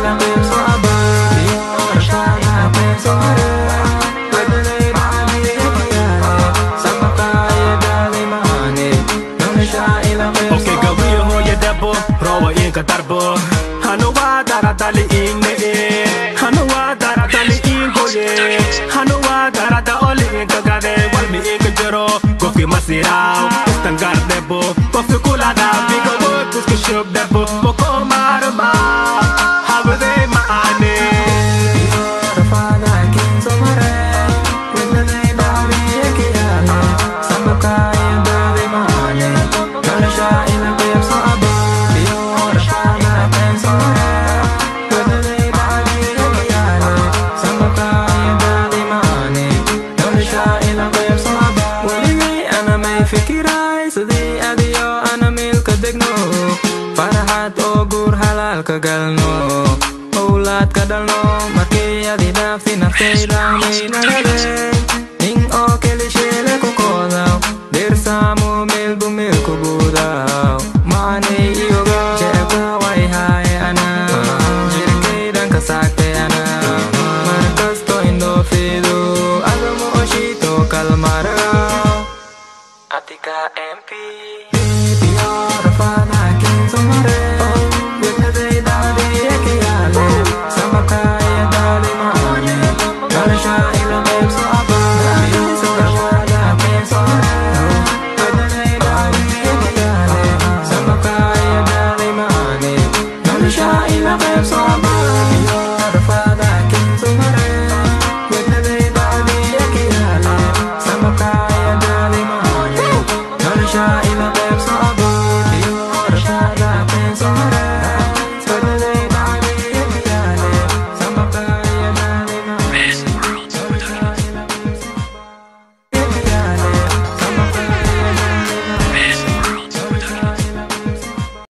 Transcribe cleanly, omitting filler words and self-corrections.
ilang penso aba Dio sana penso are Pwede dami kiyane Sama kaya dali mahane Nung siya ilang penso Okay gawiyo ho ya debo Rawa in katarbo Hano wa daratali in ne Hano wa daratali in koye Hano wa darata oli in kagade Walmi in kajero Kofi masiraw Istangar debo Kofi kulada Bigo mo Kuski shub debo Moko marama Habade maane Dio rafada kinso mare Pwede dami kiyane Sama kaya dali mahane Nung siya ilang penso aba Dio rafada penso mare Pwede dami kiyane Sama kaya dali mahane Nung siya ilang penso aba Waligay ana may fikiray Sudi adiyo ana mil kadegno Parahat ogur halal kagalno Ulat kadalno Maki adi nafsi nafsi lang may nagaling Ning o kelishele kukodaw Dirsa mo mil bumil kubudaw Mani iyogaw Jeba way hay ana Jirkay dan kasakte ana Markas to indo fido Alam mo oshito kalmaragaw Atika MP